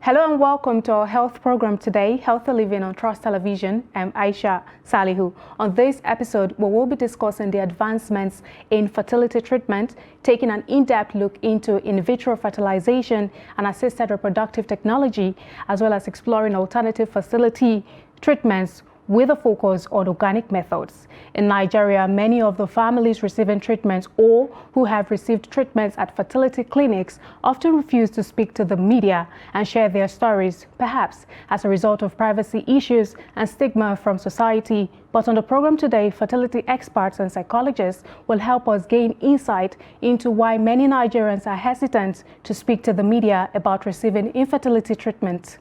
Hello and welcome to our health program today, Healthy Living on Trust Television. I'm Aisha Salihu. On this episode, we will be discussing the advancements in fertility treatment, taking an in-depth look into in vitro fertilization and assisted reproductive technology, as well as exploring alternative fertility treatments with a focus on organic methods. In Nigeria, many of the families receiving treatments or who have received treatments at fertility clinics often refuse to speak to the media and share their stories, perhaps as a result of privacy issues and stigma from society. But on the program today, fertility experts and psychologists will help us gain insight into why many Nigerians are hesitant to speak to the media about receiving infertility treatment.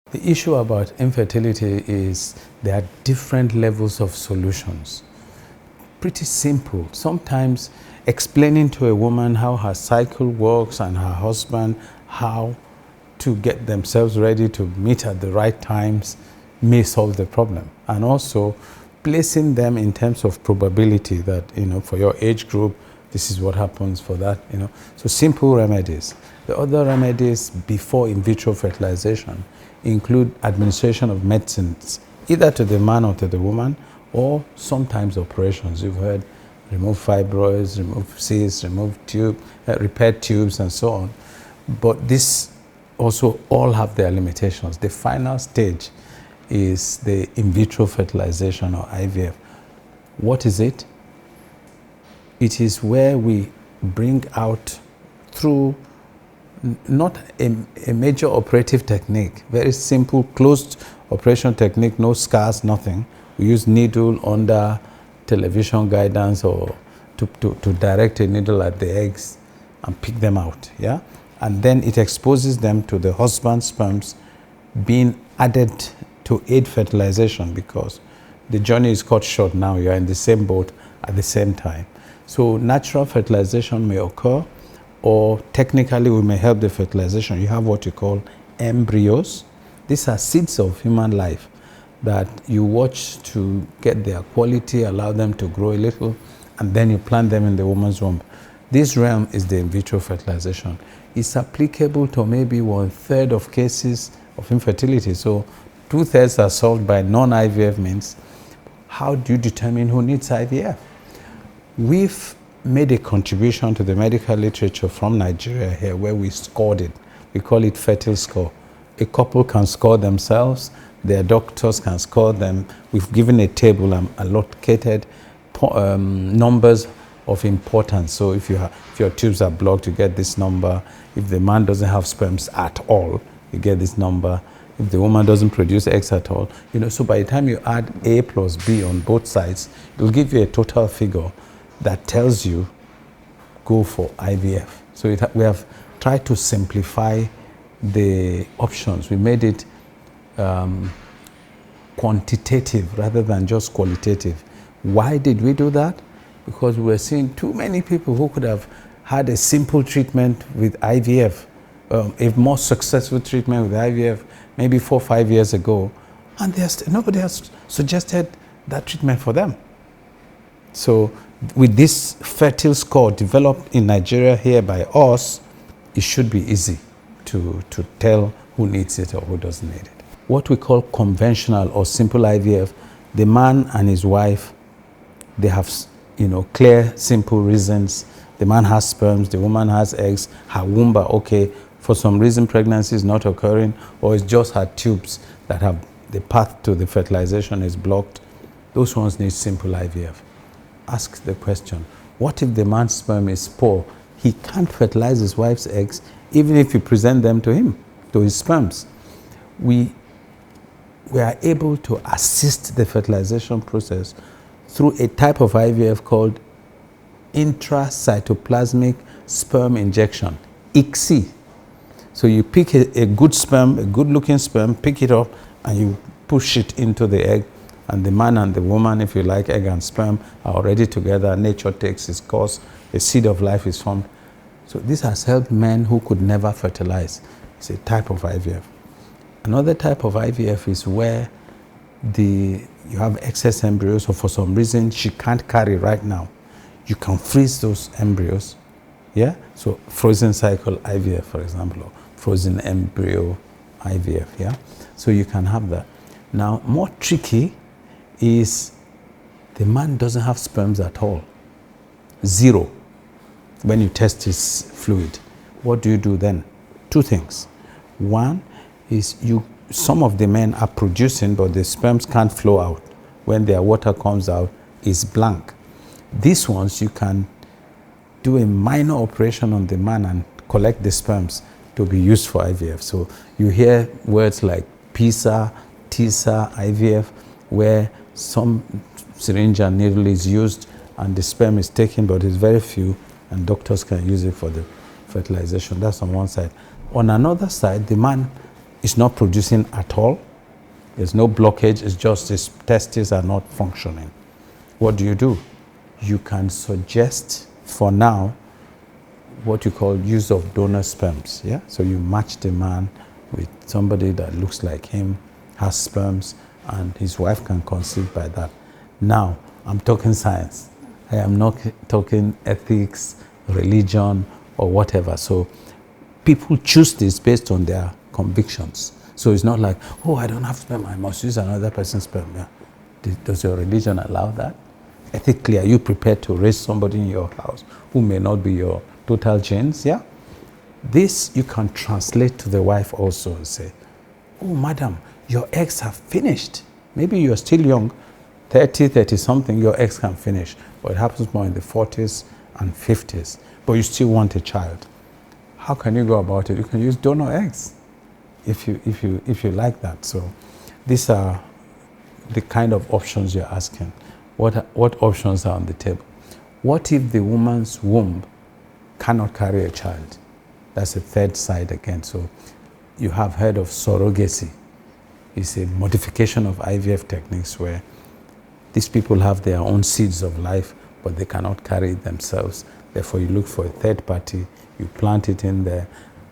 The issue about infertility is there are different levels of solutions. Pretty simple. Sometimes explaining to a woman how her cycle works and her husband how to get themselves ready to meet at the right times may solve the problem. And also placing them in terms of probability that, for your age group, this is what happens for that, So simple remedies. The other remedies before in vitro fertilization include administration of medicines, either to the man or to the woman, or sometimes operations. You've heard remove fibroids, remove cysts, remove repair tubes, and so on. But this also all have their limitations. The final stage is the in vitro fertilization or IVF. What is it? It is where we bring out through not a major operative technique, very simple closed operation technique, no scars, nothing. We use needle under television guidance or to direct a needle at the eggs and pick them out, yeah? And then it exposes them to the husband's sperms being added to aid fertilization, because the journey is cut short now. You're in the same boat at the same time. So natural fertilization may occur, or technically we may help the fertilization. You have what you call embryos. These are seeds of human life that you watch to get their quality, allow them to grow a little, and then you plant them in the woman's womb. This realm is the in vitro fertilization. It's applicable to maybe 1/3 of cases of infertility. So 2/3 are solved by non-IVF means. How do you determine who needs IVF? We've made a contribution to the medical literature from Nigeria here, where we scored it. We call it Fertile Score. A couple can score themselves, their doctors can score them. We've given a table and allocated numbers of importance. So if your tubes are blocked, you get this number. If the man doesn't have sperms at all, you get this number. If the woman doesn't produce eggs at all, so by the time you add A plus B on both sides, it will give you a total figure that tells you go for IVF. So we have tried to simplify the options. We made it quantitative rather than just qualitative. Why did we do that? Because we were seeing too many people who could have had a simple treatment with IVF, a more successful treatment with IVF maybe 4 or 5 years ago, and nobody has suggested that treatment for them. So with this Fertile Score developed in Nigeria here by us, it should be easy to tell who needs it or who doesn't need it. What we call conventional or simple IVF, the man and his wife, they have clear, simple reasons. The man has sperms, the woman has eggs, her womb are okay. For some reason, pregnancy is not occurring, or it's just her tubes that have the path to the fertilization is blocked. Those ones need simple IVF. Ask the question, what if the man's sperm is poor? He can't fertilize his wife's eggs, even if you present them to him, to his sperms. We are able to assist the fertilization process through a type of IVF called intracytoplasmic sperm injection, ICSI. So you pick a good sperm, a good-looking sperm, pick it up, and you push it into the egg. And the man and the woman, if you like, egg and sperm, are already together. Nature takes its course. A seed of life is formed. So this has helped men who could never fertilize. It's a type of IVF. Another type of IVF is where you have excess embryos, or for some reason she can't carry right now. You can freeze those embryos. Yeah? So frozen cycle IVF, for example, or frozen embryo IVF, yeah? So you can have that. Now, more tricky is the man doesn't have sperms at all. Zero. When you test his fluid, what do you do then? Two things. One is some of the men are producing, but the sperms can't flow out. When their water comes out, it's blank. These ones, you can do a minor operation on the man and collect the sperms to be used for IVF. So you hear words like PISA, TISA, IVF, where some syringe and needle is used and the sperm is taken, but it's very few, and doctors can use it for the fertilization. That's on one side. On another side, the man is not producing at all. There's no blockage, it's just his testes are not functioning. What do? You can suggest, for now, what you call use of donor sperms, yeah? So you match the man with somebody that looks like him, has sperms, and his wife can conceive by that. Now, I'm talking science. I am not talking ethics, religion, or whatever. So people choose this based on their convictions. So it's not like, oh, I don't have sperm, I must use another person's sperm. Yeah. Does your religion allow that? Ethically, are you prepared to raise somebody in your house who may not be your total genes? Yeah. This you can translate to the wife also and say, oh, madam, your eggs have finished. Maybe you're still young, 30 something, your eggs can finish. But it happens more in the 40s and 50s. But you still want a child. How can you go about it? You can use donor eggs if you like that. So these are the kind of options you're asking. What options are on the table? What if the woman's womb cannot carry a child? That's a third side again. So you have heard of surrogacy. It's a modification of IVF techniques where these people have their own seeds of life, but they cannot carry it themselves. Therefore, you look for a third party, you plant it in there,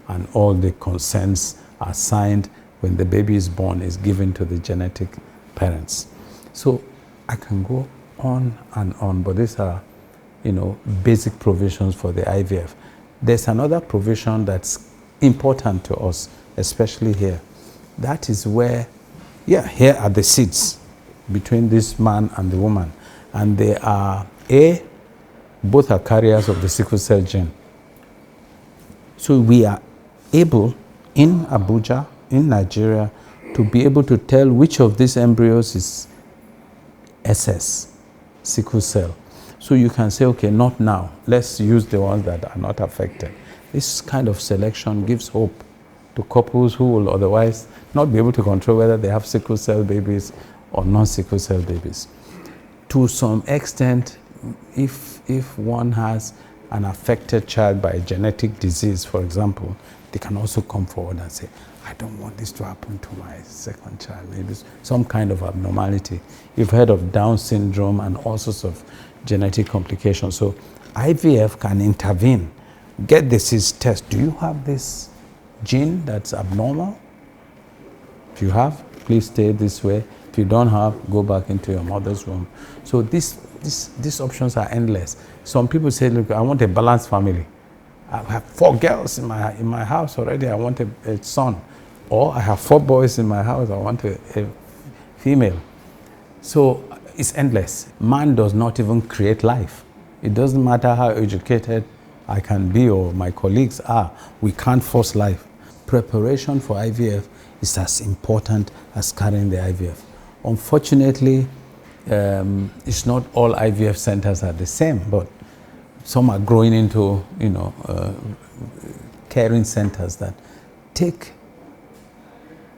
and all the consents are signed. When the baby is born, is given to the genetic parents. So I can go on and on, but these are, basic provisions for the IVF. There's another provision that's important to us, especially here. That is where, here are the seeds between this man and the woman. And they are, both are carriers of the sickle cell gene. So we are able, in Abuja, in Nigeria, to be able to tell which of these embryos is SS, sickle cell. So you can say, okay, not now. Let's use the ones that are not affected. This kind of selection gives hope to couples who will otherwise not be able to control whether they have sickle cell babies or non-sickle cell babies. To some extent, if one has an affected child by a genetic disease, for example, they can also come forward and say, I don't want this to happen to my second child. Maybe some kind of abnormality. You've heard of Down syndrome and all sorts of genetic complications. So IVF can intervene, get the cyst test. Do you have this gene that's abnormal? If you have, please stay this way. If you don't have, go back into your mother's womb. So these options are endless. Some people say, look, I want a balanced family. I have 4 girls in my house already. I want a son. Or I have 4 boys in my house. I want a female. So it's endless. Man does not even create life. It doesn't matter how educated I can be or my colleagues are. We can't force life. Preparation for IVF is as important as carrying the IVF. Unfortunately, it's not all IVF centers are the same, but some are growing into, caring centers that take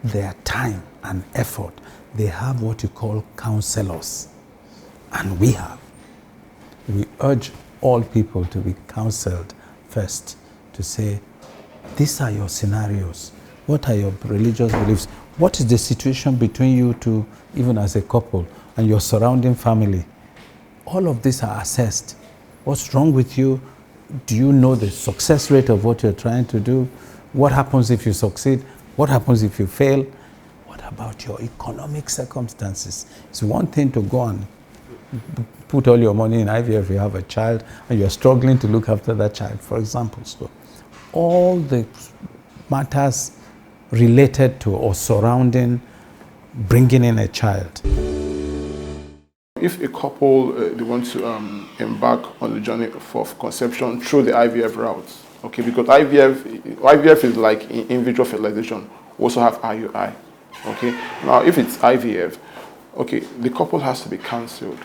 their time and effort. They have what you call counselors, and we have. We urge all people to be counseled first, to say, these are your scenarios. What are your religious beliefs? What is the situation between you two, even as a couple, and your surrounding family? All of these are assessed. What's wrong with you? Do you know the success rate of what you're trying to do? What happens if you succeed? What happens if you fail? What about your economic circumstances? It's one thing to go and put all your money in IVF if you have a child and you're struggling to look after that child, for example. So all the matters related to or surrounding bringing in a child. If a couple they want to embark on the journey of conception through the IVF route, okay, because IVF is like in vitro fertilization. We also have IUI, okay. Now, if it's IVF, okay, the couple has to be counseled.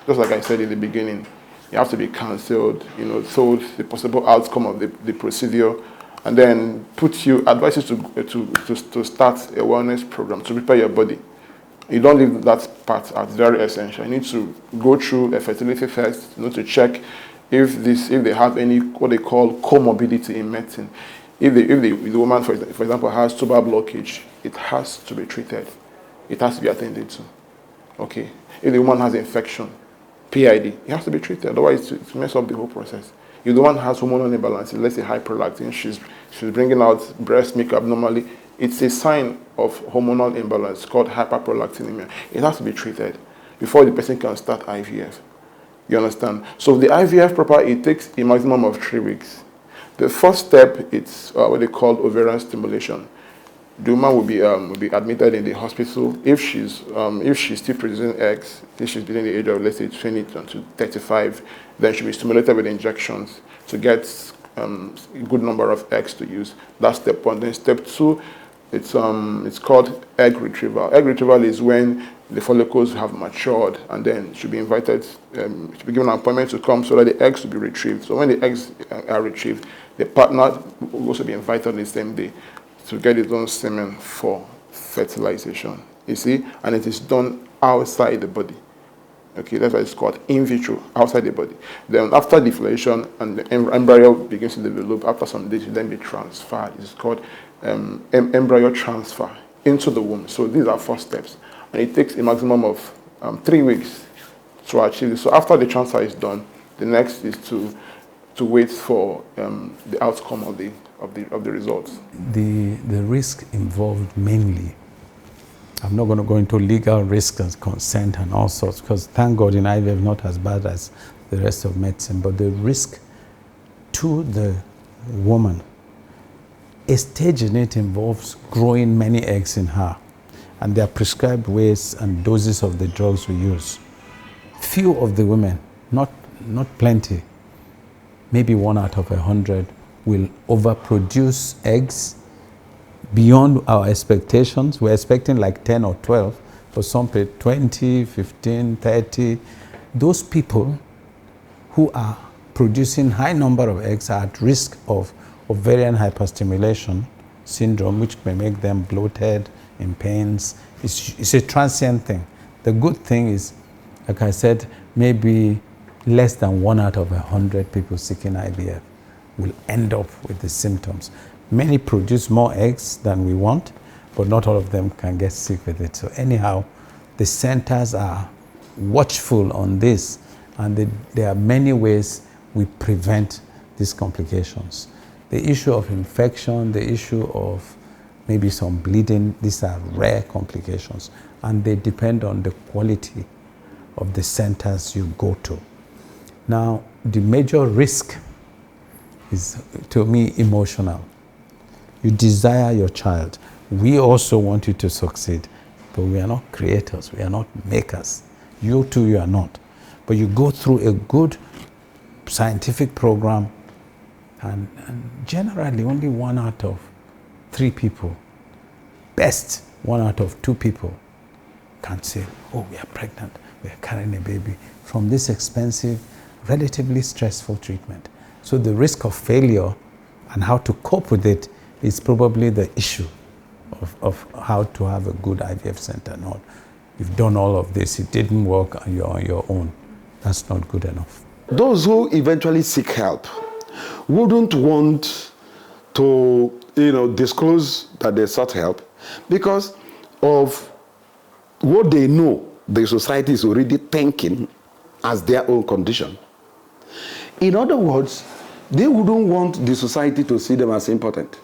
Just like I said in the beginning, you have to be counseled, told the possible outcome of the procedure, and then advise you to start a wellness program to prepare your body. You don't leave that part out. It's very essential. You need to go through a fertility test, to check if they have any what they call comorbidity in medicine. If the woman, for example, has tubal blockage, it has to be treated. It has to be attended to. Okay. If the woman has infection, PID, it has to be treated. Otherwise, it messes up the whole process. If the woman has hormonal imbalance, let's say high prolactin, she's bringing out breast milk abnormally, it's a sign of hormonal imbalance called hyperprolactinemia. It has to be treated before the person can start IVF. You understand? So the IVF proper, it takes a maximum of 3 weeks. The first step, it's what they call ovarian stimulation. The woman will be admitted in the hospital if she's still producing eggs. If she's between the age of, let's say, 20 to 35, then she'll be stimulated with injections to get a good number of eggs to use. That's step 1. Then step 2, it's called egg retrieval. Egg retrieval is when the follicles have matured, and then she'll be invited, she'll be given an appointment to come so that the eggs will be retrieved. So when the eggs are retrieved, the partner will also be invited on the same day to get his own semen for fertilization. You see, and it is done outside the body. Okay, that's why it's called in vitro, outside the body. Then after deflation and the embryo begins to develop, after some days, it then be transferred. It's called embryo transfer into the womb. So these are 4 steps. And it takes a maximum of 3 weeks to achieve this. So after the transfer is done, the next is to wait for the outcome of the results. The risk involved mainly, I'm not going to go into legal risk and consent and all sorts, because thank God in IVF not as bad as the rest of medicine, but the risk to the woman, a stage in it involves growing many eggs in her, and there are prescribed ways and doses of the drugs we use. Few of the women, not plenty, maybe 1 out of 100, will overproduce eggs beyond our expectations. We're expecting like 10 or 12, for some people 20, 15, 30. Those people who are producing high number of eggs are at risk of ovarian hyperstimulation syndrome, which may make them bloated, in pains. It's a transient thing. The good thing is, like I said, maybe less than 1 out of 100 people seeking IVF will end up with the symptoms. Many produce more eggs than we want, but not all of them can get sick with it. So anyhow, the centers are watchful on this, and there are many ways we prevent these complications. The issue of infection, the issue of maybe some bleeding, these are rare complications, and they depend on the quality of the centers you go to. Now, the major risk is, to me, emotional. You desire your child. We also want you to succeed, but we are not creators, we are not makers. You too, you are not. But you go through a good scientific program, and generally only 1 out of 3 people, best 1 out of 2 people, can say, oh, we are pregnant, we are carrying a baby, from this expensive, relatively stressful treatment. So the risk of failure and how to cope with it is probably the issue of how to have a good IVF center. No, you've done all of this, it didn't work, and you're on your own. That's not good enough. Those who eventually seek help wouldn't want to, disclose that they sought help because of what they know the society is already thinking as their own condition. In other words, they wouldn't want the society to see them as impotent.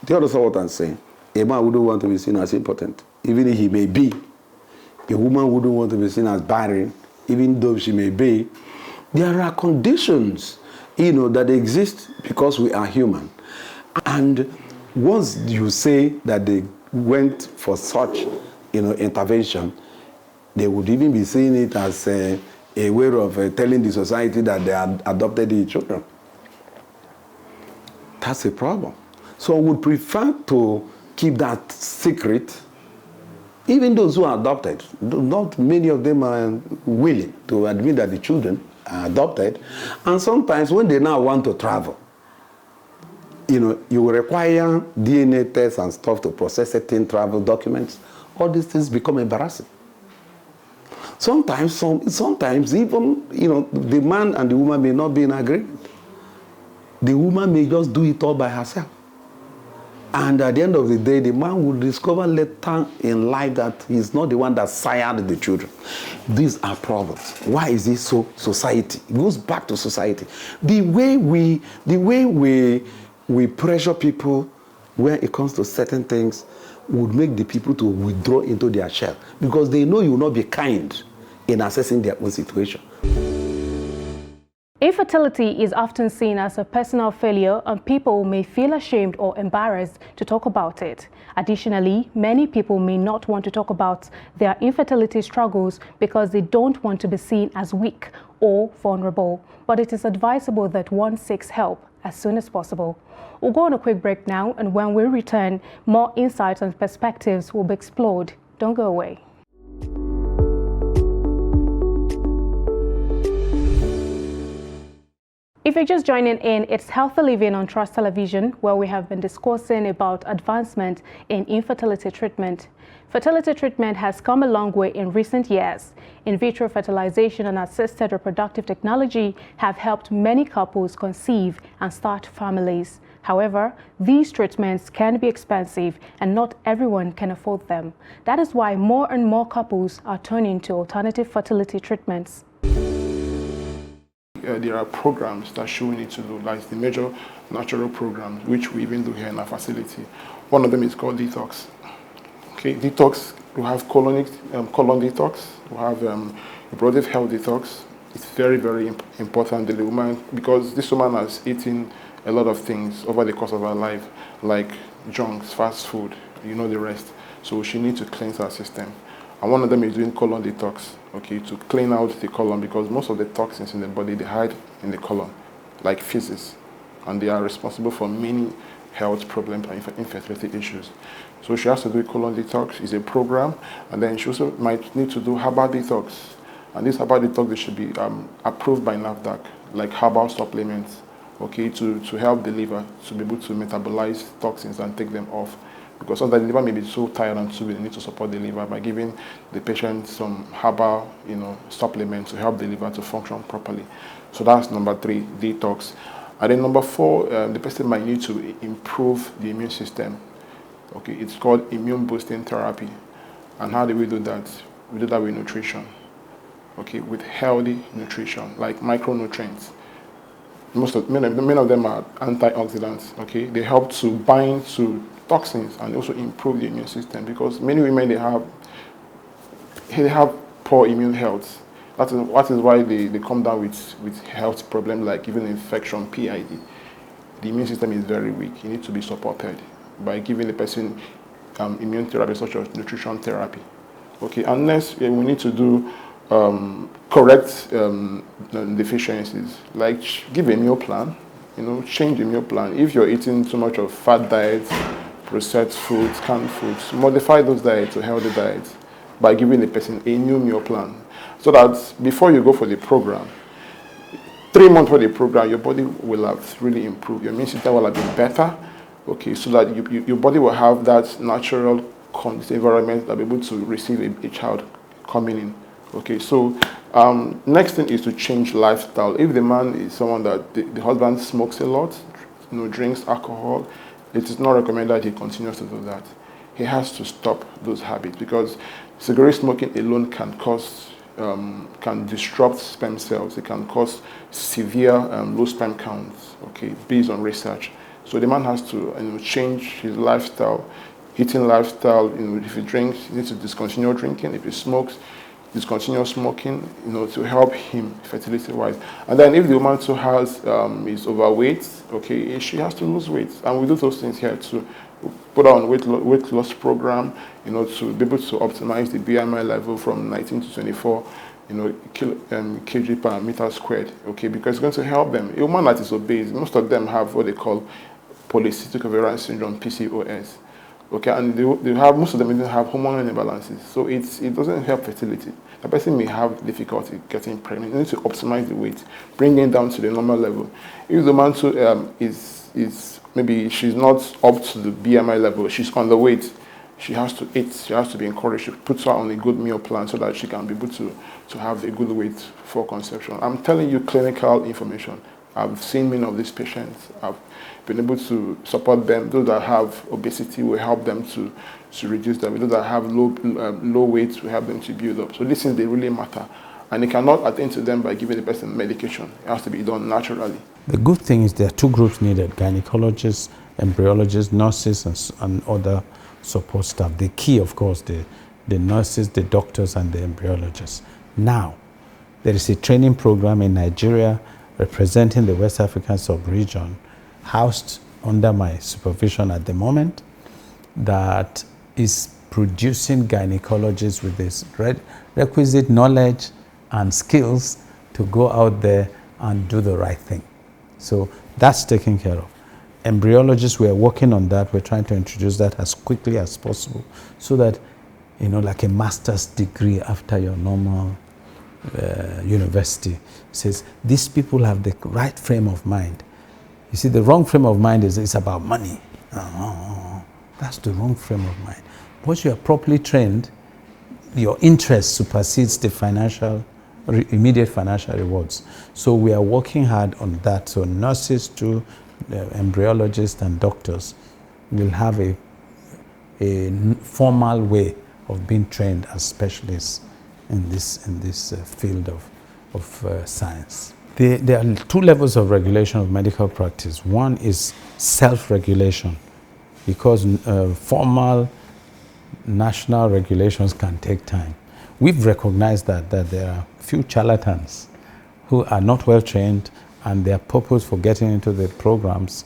Do you understand what I'm saying? A man wouldn't want to be seen as impotent, even if he may be. A woman wouldn't want to be seen as barren, even though she may be. There are conditions, that exist because we are human. And once you say that they went for such, intervention, they would even be seeing it as a way of telling the society that they had adopted the children. That's a problem. So I would prefer to keep that secret. Even those who are adopted, not many of them are willing to admit that the children are adopted. And sometimes when they now want to travel, you will require DNA tests and stuff to process certain travel documents. All these things become embarrassing. Sometimes even, the man and the woman may not be in agreement. The woman may just do it all by herself. And at the end of the day, the man will discover later in life that he's not the one that sired the children. These are problems. Why is this so? Society. It goes back to society. The way we pressure people when it comes to certain things would make the people to withdraw into their shell, because they know you will not be kind in assessing their own situation. Infertility is often seen as a personal failure, and people may feel ashamed or embarrassed to talk about it. Additionally, many people may not want to talk about their infertility struggles because they don't want to be seen as weak or vulnerable. But it is advisable that one seeks help as soon as possible. We'll go on a quick break now, and when we return, more insights and perspectives will be explored. Don't go away. If you're just joining in, it's Healthy Living on Trust Television, where we have been discussing about advancement in infertility treatment. Fertility treatment has come a long way in recent years. In vitro fertilization and assisted reproductive technology have helped many couples conceive and start families. However, these treatments can be expensive and not everyone can afford them. That is why more and more couples are turning to alternative fertility treatments. There are programs that we need to do, like the major natural programs, which we even do here in our facility. One of them is called detox. Okay, detox, we have colon detox, we have reproductive health detox. It's very, very important to the woman, because this woman has eaten a lot of things over the course of her life, like junks, fast food, the rest. So she needs to cleanse her system. And one of them is doing colon detox, okay, to clean out the colon, because most of the toxins in the body, they hide in the colon, like feces, and they are responsible for many health problems and infertility issues. So she has to do a colon detox. It's a program, and then she also might need to do herbal detox. And this herbal detox, they should be approved by NAFDAC, like herbal supplements, okay, to help the liver to be able to metabolize toxins and take them off. Because sometimes the liver may be so tired and too weak, they need to support the liver by giving the patient some herbal, supplements to help the liver to function properly. So that's number 3, detox. And then number 4, the person might need to improve the immune system. Okay, it's called immune boosting therapy. And how do we do that? We do that with nutrition. Okay, with healthy nutrition, like micronutrients. Many of them are antioxidants. Okay, they help to bind to toxins and also improve the immune system, because many women, they have poor immune health. That is why they come down with health problems like even infection, PID. The immune system is very weak. You need to be supported by giving the person immune therapy such as nutrition therapy. Okay, unless we need to do correct deficiencies, like give a meal plan, change the meal plan. If you're eating too much of fat diets, processed foods, canned foods, modify those diets to healthy diets by giving the person a new meal plan. So that before you go for the program, 3 months for the program, your body will have really improved. Your immune system will have been better, okay, so that your body will have that natural environment that will be able to receive a child coming in. Okay, so next thing is to change lifestyle. If the man is someone that the husband smokes a lot, drinks alcohol, it is not recommended that he continues to do that. He has to stop those habits, because cigarette smoking alone can disrupt sperm cells. It can cause severe low sperm counts, okay, based on research. So the man has to change his lifestyle, eating lifestyle. If he drinks, he needs to discontinue drinking. If he smokes, discontinue smoking, to help him fertility-wise. And then if the woman too is overweight, okay, she has to lose weight. And we do those things here to put her on weight loss program, to be able to optimize the BMI level from 19 to 24, kg per meter squared, okay, because it's going to help them. A woman that is obese, most of them have what they call polycystic ovarian syndrome, PCOS. Okay, and they have, most of them even have hormonal imbalances. So it doesn't help fertility. The person may have difficulty getting pregnant. You need to optimize the weight, bring it down to the normal level. If the man too is maybe she's not up to the BMI level, she's underweight, she has to eat, she has to be encouraged to put her on a good meal plan so that she can be able to have a good weight for conception. I'm telling you clinical information. I've seen many of these patients. I've been able to support them. Those that have obesity, will help them to reduce that. Those that have low weight, we help them to build up. So these things, they really matter. And you cannot attend to them by giving the person medication. It has to be done naturally. The good thing is there are two groups needed: gynecologists, embryologists, nurses, and other support staff. The key, of course, the nurses, the doctors, and the embryologists. Now, there is a training program in Nigeria representing the West African sub-region, housed under my supervision at the moment, that is producing gynecologists with this requisite knowledge and skills to go out there and do the right thing. So that's taken care of. Embryologists, we are working on that. We're trying to introduce that as quickly as possible so that, like a master's degree after your normal university says, these people have the right frame of mind. You see, the wrong frame of mind is it's about money. That's the wrong frame of mind. Once you are properly trained, your interest supersedes the immediate financial rewards. So we are working hard on that. So nurses too, embryologists and doctors will have a formal way of being trained as specialists in this field of science. There are two levels of regulation of medical practice. One is self-regulation, because formal national regulations can take time. We've recognized that there are few charlatans who are not well trained, and their purpose for getting into the programs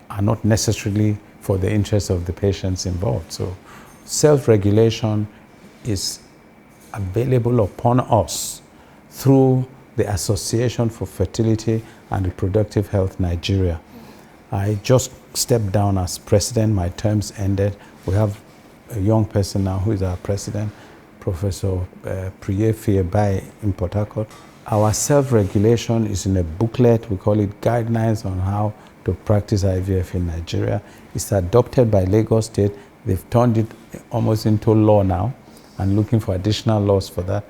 are not necessarily for the interests of the patients involved. So self-regulation is available upon us through the Association for Fertility and Reproductive Health Nigeria. I just stepped down as president. My terms ended. We have a young person now who is our president, Professor Priye Fiebai in Port Harcourt. Our self-regulation is in a booklet. We call it Guidelines on How to Practice IVF in Nigeria. It's adopted by Lagos State. They've turned it almost into law now and looking for additional laws for that.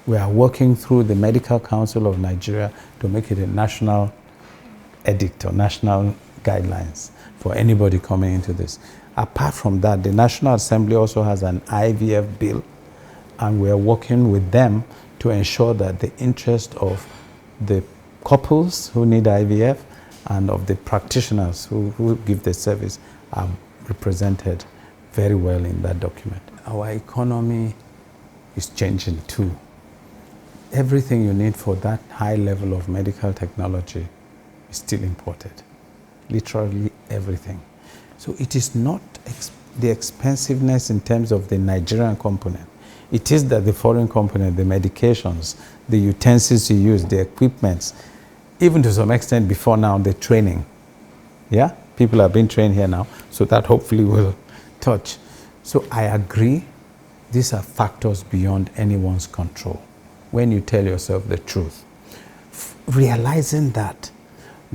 We are working through the Medical Council of Nigeria to make it a national edict or national guidelines for anybody coming into this. Apart from that, the National Assembly also has an IVF bill, and we are working with them to ensure that the interest of the couples who need IVF and of the practitioners who give the service are represented very well in that document. Our economy is changing too. Everything you need for that high level of medical technology is still imported. Literally everything. So it is not the expensiveness in terms of the Nigerian component. It is that the foreign component, the medications, the utensils you use, the equipments, even to some extent before now, the training. Yeah? People are being trained here now, so that hopefully will touch. So I agree, these are factors beyond anyone's control. When you tell yourself the truth, realizing that,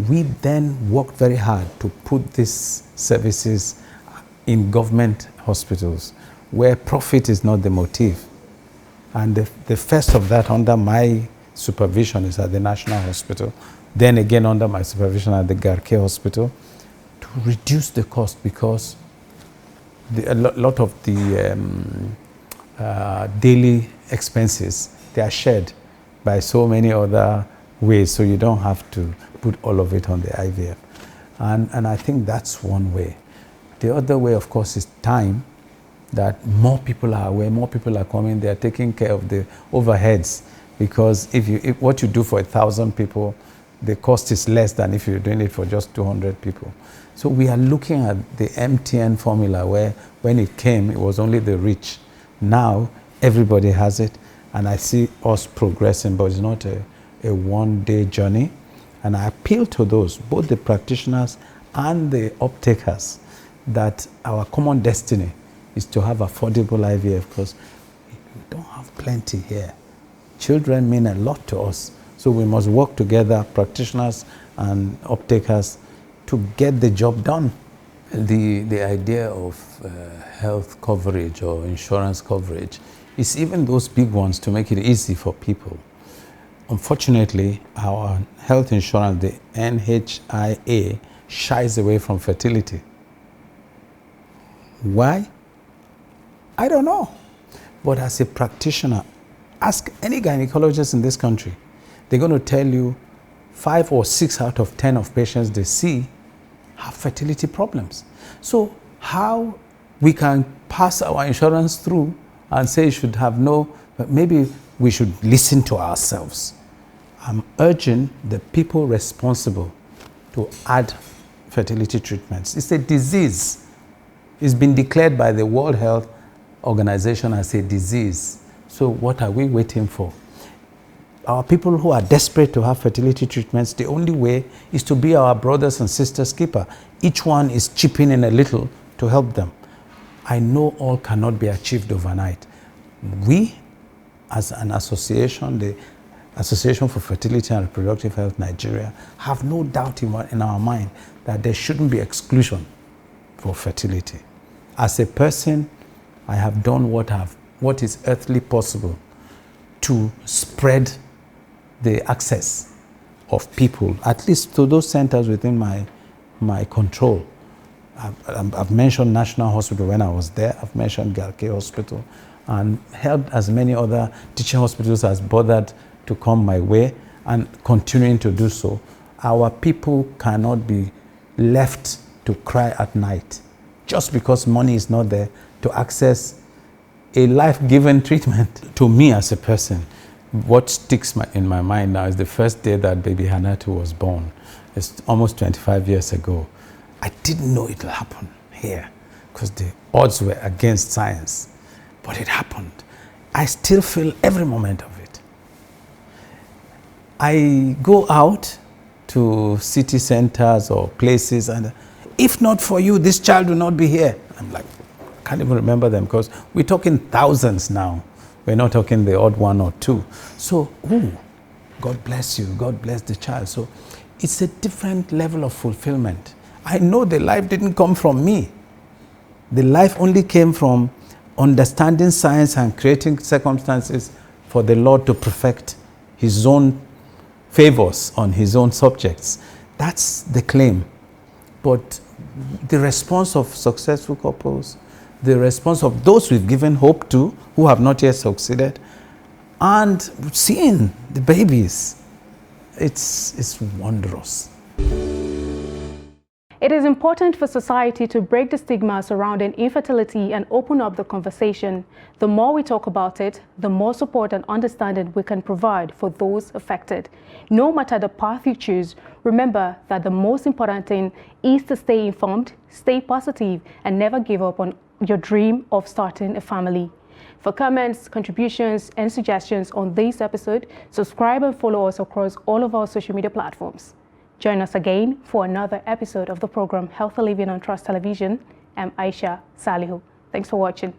we then worked very hard to put these services in government hospitals where profit is not the motive. And the first of that under my supervision is at the National Hospital, then again under my supervision at the Garke Hospital, to reduce the cost, because a lot of the daily expenses, they are shared by so many other ways, so you don't have to put all of it on the IVF. And I think that's one way. The other way, of course, is time. that more people are aware, more people are coming, they are taking care of the overheads. Because if what you do for 1,000 people, the cost is less than if you're doing it for just 200 people. So we are looking at the MTN formula where when it came, it was only the rich. Now everybody has it, and I see us progressing, but it's not a one-day journey. And I appeal to those, both the practitioners and the uptakers, that our common destiny is to have affordable IVF, because we don't have plenty here. Children mean a lot to us, so we must work together, practitioners and uptakers, to get the job done. The idea of health coverage or insurance coverage is even those big ones to make it easy for people. Unfortunately, our health insurance, the NHIA, shies away from fertility. Why? I don't know. But as a practitioner, ask any gynecologist in this country. They're going to tell you 5 or 6 out of 10 of patients they see have fertility problems. So how we can pass our insurance through and say you should have no, but maybe we should listen to ourselves. I'm urging the people responsible to add fertility treatments. It's a disease. It's been declared by the World Health Organization as a disease. So what are we waiting for? Our people who are desperate to have fertility treatments, the only way is to be our brothers and sisters keeper. Each one is chipping in a little to help them. I know all cannot be achieved overnight. We, as an association, the Association for Fertility and Reproductive Health Nigeria, have no doubt in our mind that there shouldn't be exclusion for fertility. As a person, I have done what is earthly possible to spread the access of people, at least to those centers within my control. I've mentioned National Hospital when I was there. I've mentioned Garke Hospital, and helped as many other teaching hospitals as bothered to come my way, and continuing to do so. Our people cannot be left to cry at night just because money is not there to access a life-giving treatment. To me as a person, what sticks in my mind now is the first day that baby Hanatu was born. It's almost 25 years ago. I didn't know it would happen here because the odds were against science, but it happened. I still feel every moment of it. I go out to city centers or places, and if not for you, this child will not be here. I'm like, I can't even remember them because we're talking thousands now. We're not talking the odd 1 or 2. So, God bless you, God bless the child. So it's a different level of fulfillment. I know the life didn't come from me. The life only came from understanding science and creating circumstances for the Lord to perfect his own favors on his own subjects. That's the claim. But the response of successful couples, the response of those we've given hope to who have not yet succeeded, and seeing the babies, it's wondrous. It is important for society to break the stigma surrounding infertility and open up the conversation. The more we talk about it, the more support and understanding we can provide for those affected. No matter the path you choose, remember that the most important thing is to stay informed, stay positive, and never give up on your dream of starting a family. For comments, contributions, and suggestions on this episode, subscribe and follow us across all of our social media platforms. Join us again for another episode of the program Healthy Living on Trust Television. I'm Aisha Salihu. Thanks for watching.